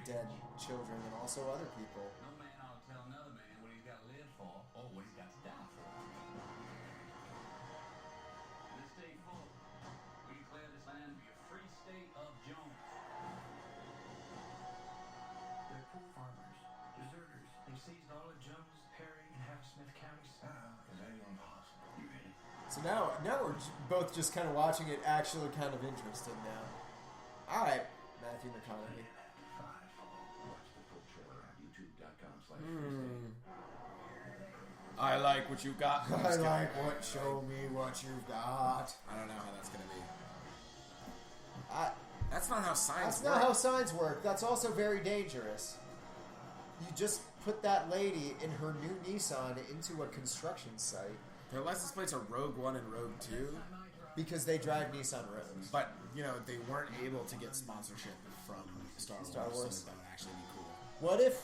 dead children and also other people. No man ought to tell another man what he's got to live for or what he's got to die for. In this state full, we declare this land to be a free state of Jones. They're poor farmers, deserters. They seized all of Jones, Perry, and Hammersmith counties. Is that even possible? You ready? So now we're both just kind of watching it, actually kind of interested now. All right, Matthew McConaughey. Watch the full trailer at youtube.com/freestyle. I like what you got. I like what. Show me what you've got. I don't know how that's going to be. That's not how signs That's work. not how signs work. That's also very dangerous. You just put that lady in her new Nissan into a construction site. Their license plates are Rogue 1 and Rogue 2. Because they drive Nissan Rogues. But, they weren't able to get sponsorship from Star Wars. So that would actually be cool.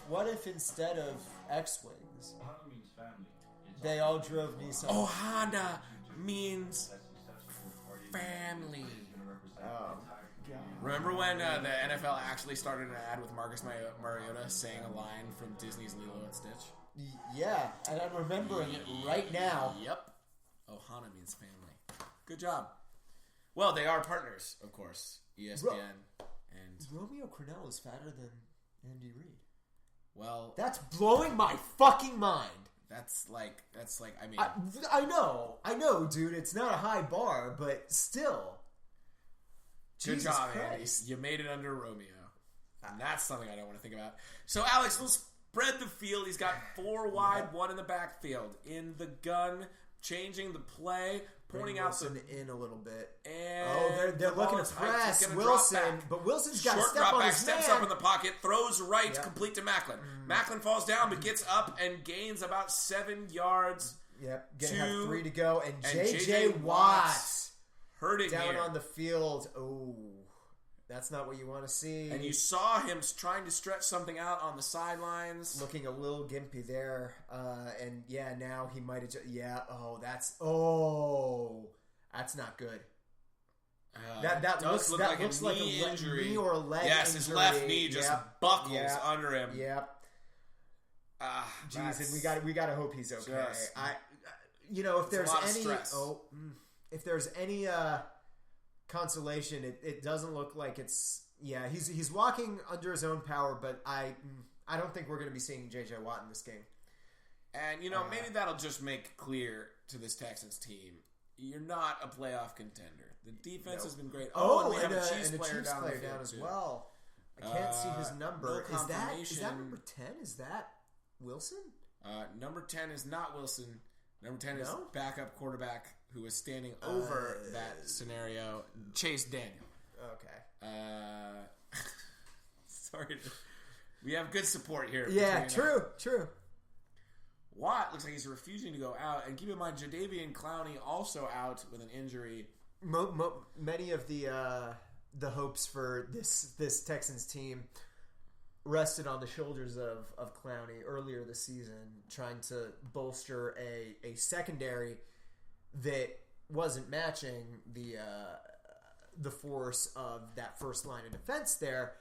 What if instead of X-Wings, Honda means family. they all drove Nissan? Oh, Honda means family. Oh, God. Remember when the NFL actually started an ad with Marcus Mariota saying a line from Disney's Lilo and Stitch? Yeah, and I'm remembering it right now. Yep. Ohana means family. Good job. Well, they are partners, of course. ESPN and Romeo Crennel is fatter than Andy Reid. Well, that's blowing my fucking mind. That's like I mean, I know, dude. It's not a high bar, but still. Good Jesus job, Christ. Andy. You made it under Romeo. And that's something I don't want to think about. So, Alex, we'll spread the field. He's got 4 wide, 1 in the backfield. In the gun, changing the play, pointing out Wilson in a little bit. And they're looking to press Wilson, but Wilson's got to step on his steps man. up in the pocket, throws right, complete to Macklin. Macklin falls down, but gets up and gains about 7 yards. Yep, gonna have 3 to go, and J.J. Watt hurting down here on the field. Oh, that's not what you want to see. And you saw him trying to stretch something out on the sidelines. Looking a little gimpy there. And yeah, now he might have just... Yeah, that's not good. That looks like a knee injury. Knee or a leg injury. His left knee just buckles under him. Yep. Jeez, and we got to hope he's okay. If there's any consolation, it doesn't look like it's... Yeah, he's walking under his own power, but I don't think we're going to be seeing J.J. Watt in this game. And, maybe that'll just make clear to this Texans team, you're not a playoff contender. The defense has been great. And we have a Chiefs player down as well. I can't see his number. Is that number 10? Is that Wilson? Number 10 is not Wilson. Number 10 is backup quarterback who was standing over that scenario, Chase Daniel. Okay. Sorry. We have good support here. Yeah, true. Watt looks like he's refusing to go out. And keep in mind, Jadeveon Clowney also out with an injury. Many of the hopes for this Texans team rested on the shoulders of Clowney earlier this season, trying to bolster a secondary that wasn't matching the force of that first line of defense there.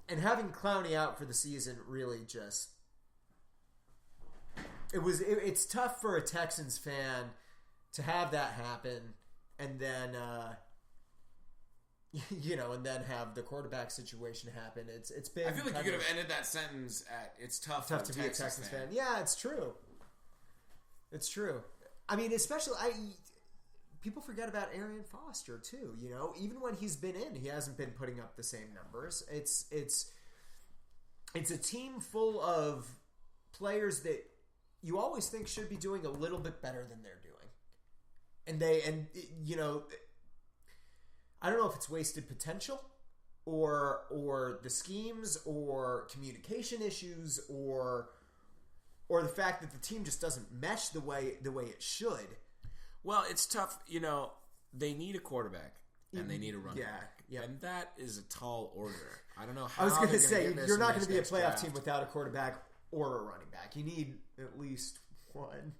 And having Clowney out for the season really just... It's tough for a Texans fan to have that happen and then... and then have the quarterback situation happen. It's been... I feel like you could have ended that sentence at, it's tough to be a Texans fan. Yeah, it's true. It's true. I mean, especially... people forget about Arian Foster, too. Even when he's been in, he hasn't been putting up the same numbers. It's a team full of players that you always think should be doing a little bit better than they're doing. I don't know if it's wasted potential or the schemes or communication issues or the fact that the team just doesn't mesh the way it should. Well, it's tough. They need a quarterback and they need a running back. Yeah. And that is a tall order. I don't know how I was going to say, you're not going to be a playoff draft. team without a quarterback or a running back. You need at least one,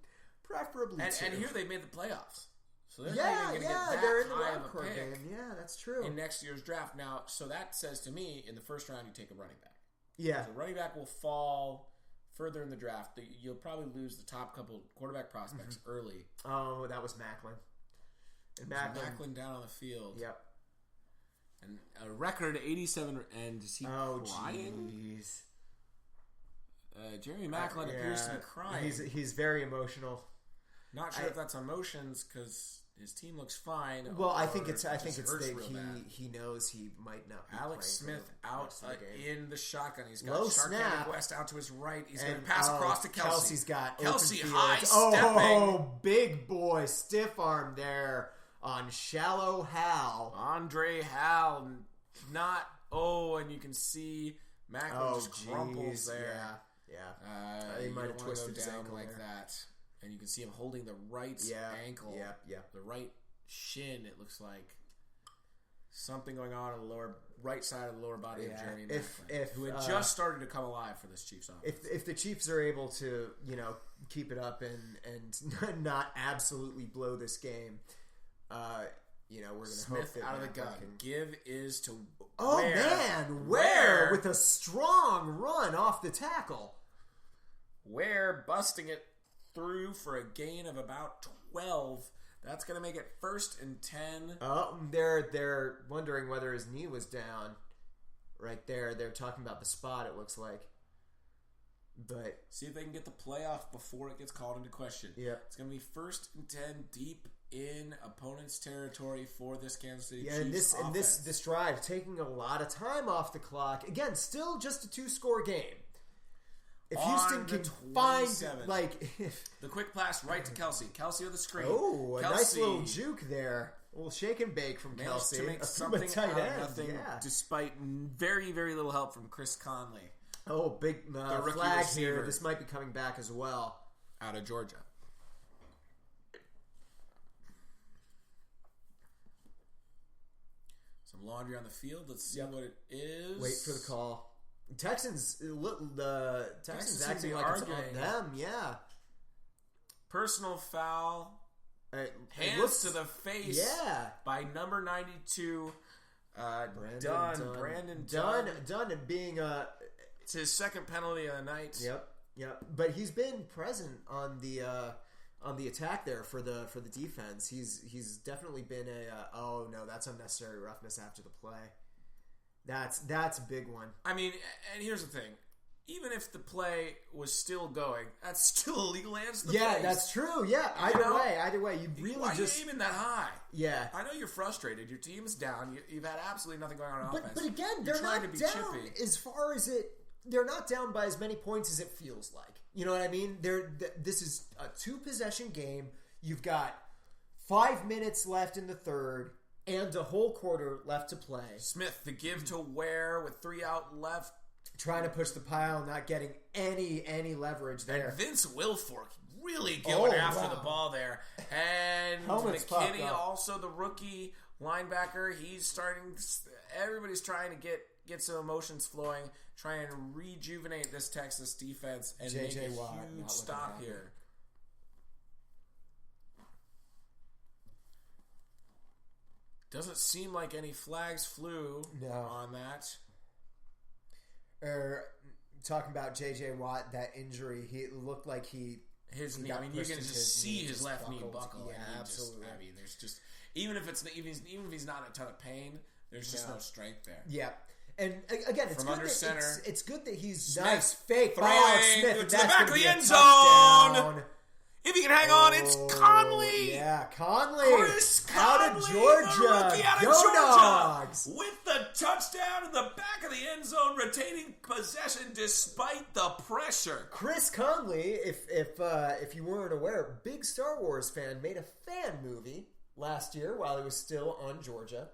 preferably two. And here they made the playoffs. So they're not even going to get that they're in the high wild of a card pick game. Yeah, that's true. in next year's draft. Now, so that says to me, in the first round, you take a running back. Yeah. The running back will fall further in the draft. You'll probably lose the top couple quarterback prospects early. Oh, that was Macklin. And Macklin down on the field. Yep. And a record 87. And is he crying? Jeez. Jeremy Macklin appears to be crying. He's very emotional. Not sure if that's emotions because his team looks fine. Well, I think it's that he knows he might not be Alex playing Smith for the out rest of the game. in the shotgun. He's got Low Sharkhanded snap. West out to his right. He's going to pass across to Kelsey. Kelsey's got Kelsey open high field. stepping. Oh, big boy, stiff arm there on Shallow Hal. Andre Hal, and you can see Macklin just crumples there. Yeah. He might have twisted his ankle like there. that. And you can see him holding the right ankle. Yeah. The right shin, it looks like. Something going on the lower right side of the lower body of Jeremy Macklin, who had just started to come alive for this Chiefs offense. If the Chiefs are able to, keep it up and not absolutely blow this game, we're going to hope that out of the Macklin gun. can... Give is to Ware with a strong run off the tackle. Ware busting it through for a gain of about 12. That's going to make it 1st and 10. Oh, they're wondering whether his knee was down. Right there, they're talking about the spot. It looks like, but see if they can get the playoff before it gets called into question. Yeah, it's going to be 1st and 10, deep in opponent's territory for this Kansas City Chiefs offense. And this drive taking a lot of time off the clock. Again, still just a 2-score game. If Houston can find, the quick pass right to Kelsey. Kelsey with the screen. Oh, a nice little juke there. A little shake and bake from Kelsey. To make something out of nothing, despite very, very little help from Chris Conley. Oh, big flag here. This might be coming back as well. Out of Georgia. Some laundry on the field. Let's see what it is. Wait for the call. Texans acting like it's on them. Yeah. Personal foul. Hands to the face. Yeah. By number 92, Brandon Dunn being it's his second penalty of the night. Yep. But he's been present on the attack there for the defense. He's definitely been that's unnecessary roughness after the play. That's a big one. I mean, and here's the thing. Even if the play was still going, that's still illegal hands to the face. That's true. Yeah, either way, you really why are you aiming that high? Yeah. I know you're frustrated. Your team's down. You've had absolutely nothing going on offense. But again, they're not down chippy. As far as it. They're not down by as many points as it feels like. You know what I mean? This is a 2-possession game. You've got 5 minutes left in the third. And a whole quarter left to play. Smith, the give to Ware with 3 out left. Trying to push the pile, not getting any leverage there. And Vince Wilfork really going after the ball there. And McKinney, also the rookie linebacker, everybody's trying to get some emotions flowing, trying to rejuvenate this Texas defense and make a huge stop here. Doesn't seem like any flags flew on that. Talking about J.J. Watt, that injury, he looked like his knee. I mean, you can just see his left knee buckle. Yeah, absolutely. There's just even if he's not in a ton of pain, there's just no strength there. Yeah. And again, it's good that he's Smith nice fake throwing Smith, to the back of the end zone. If he can hang on, it's Conley. Yeah, Conley. Chris Conley, out of Georgia. the rookie out of Go Georgia. Dogs. With the touchdown in the back of the end zone, retaining possession despite the pressure. Chris Conley, if you weren't aware, big Star Wars fan, made a fan movie last year while he was still on Georgia.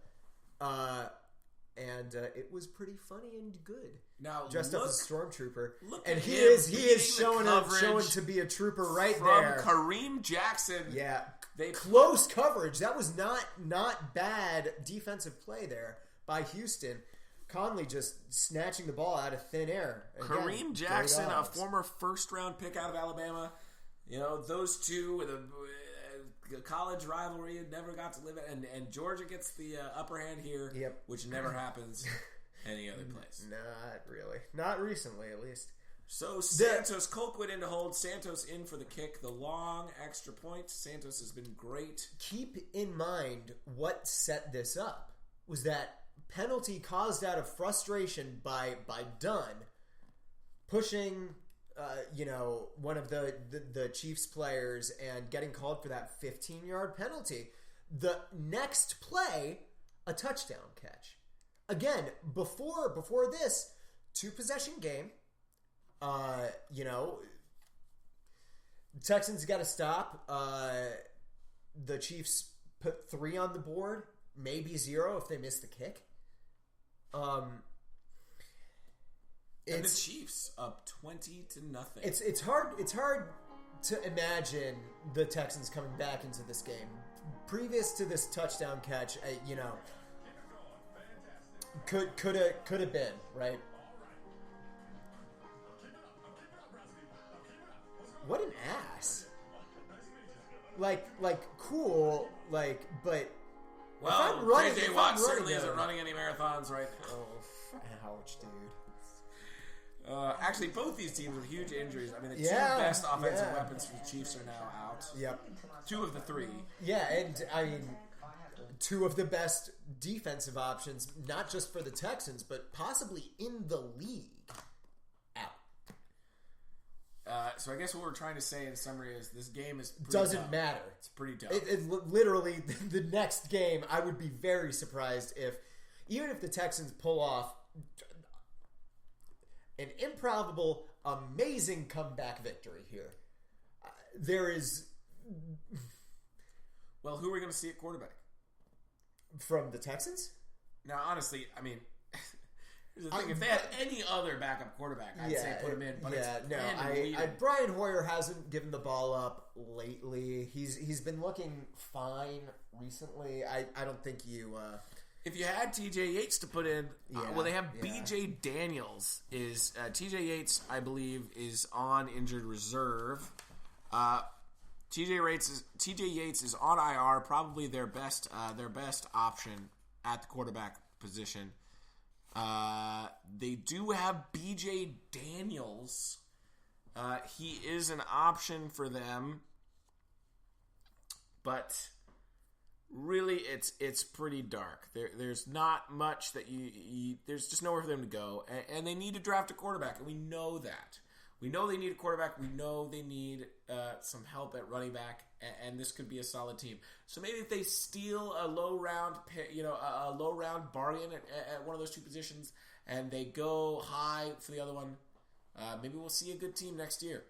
And it was pretty funny and good. Now dressed up as a stormtrooper, and he is showing to be a trooper right there. From Kareem Jackson. Yeah, close coverage. That was not bad defensive play there by Houston. Conley just snatching the ball out of thin air. Again, Kareem Jackson, a former first-round pick out of Alabama. You know, those two with college rivalry you never got to live in, and Georgia gets the upper hand here, which never happens any other place. Not really. Not recently, at least. So Santos, Colquitt in to hold. Santos in for the kick. The long extra point. Santos has been great. Keep in mind what set this up was that penalty caused out of frustration by Dunn pushing one of the Chiefs players and getting called for that 15-yard penalty. The next play, a touchdown catch. Again, before this, 2-possession game. Texans got to stop. The Chiefs put 3 on the board, maybe 0 if they miss the kick. And the Chiefs up 20-0. It's hard to imagine the Texans coming back into this game. Previous to this touchdown catch, could have been, right? What an ass! Like cool, but well, JJ Watt certainly isn't running any marathons right now. Oh, ouch, dude. Actually, both these teams with huge injuries. I mean, the two best offensive weapons for the Chiefs are now out. Yep. 2 of the 3. Yeah, and I mean, 2 of the best defensive options, not just for the Texans, but possibly in the league, out. So I guess what we're trying to say in summary is this game is pretty doesn't dumb. matter. It's pretty dumb. It literally, the next game, I would be very surprised even if the Texans pull off an improbable, amazing comeback victory here. There is... Well, who are we going to see at quarterback? From the Texans? Now, honestly, I mean... Here's the thing. If they had any other backup quarterback, I'd say put him in. But Brian Hoyer hasn't given the ball up lately. He's been looking fine recently. I don't think you... If you had TJ Yates to put in, they have BJ Daniels. TJ Yates, I believe, is on injured reserve. TJ Yates is on IR, probably their best option at the quarterback position. They do have BJ Daniels. He is an option for them, but really it's pretty dark. There's not much that there's just nowhere for them to go, and they need to draft a quarterback, and we know that. We know they need a quarterback. We know they need some help at running back, and this could be a solid team. So maybe if they steal a low round bargain at one of those 2 positions, and they go high for the other one, maybe we'll see a good team next year.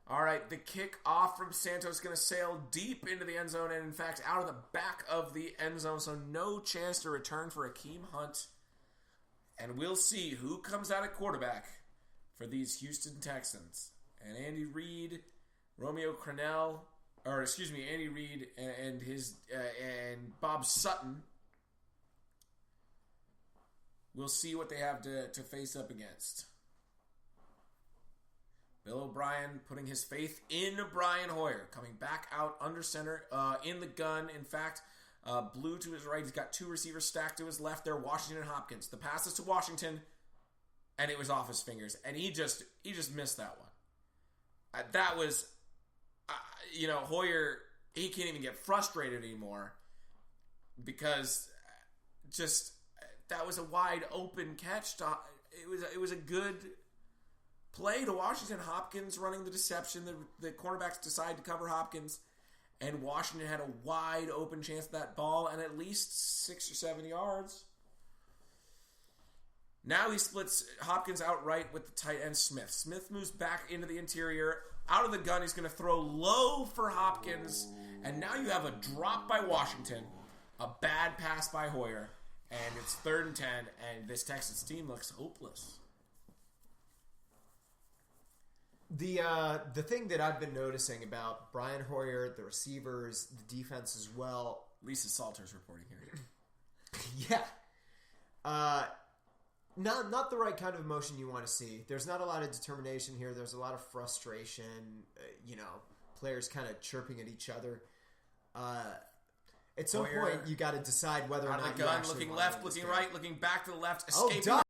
All right, the kick off from Santos is going to sail deep into the end zone, and in fact out of the back of the end zone, so no chance to return for Akeem Hunt. And we'll see who comes out at quarterback for these Houston Texans. And Andy Reid, Andy Reid and Bob Sutton. We'll see what they have to face up against. Bill O'Brien putting his faith in Brian Hoyer, coming back out under center in the gun. In fact, Blue to his right. He's got 2 receivers stacked to his left there, Washington and Hopkins. The pass is to Washington, and it was off his fingers, and he just missed that one. That was, Hoyer, he can't even get frustrated anymore because that was a wide open catch. It was a good play to Washington. Hopkins running the deception. The cornerbacks decide to cover Hopkins, and Washington had a wide open chance at that ball and at least 6 or 7 yards. Now he splits Hopkins outright with the tight end Smith. Smith moves back into the interior. Out of the gun, he's going to throw low for Hopkins. And now you have a drop by Washington, a bad pass by Hoyer, and it's 3rd and 10, and this Texans team looks hopeless. The thing that I've been noticing about Brian Hoyer, the receivers, the defense as well. Lisa Salter's reporting here. Yeah. Not the right kind of emotion you want to see. There's not a lot of determination here. There's a lot of frustration. Players kind of chirping at each other. At some Poyer point, you got to decide whether or out not of the you gun, actually looking want left, to looking stay. right, looking back to the left, Oh, escaping Doc.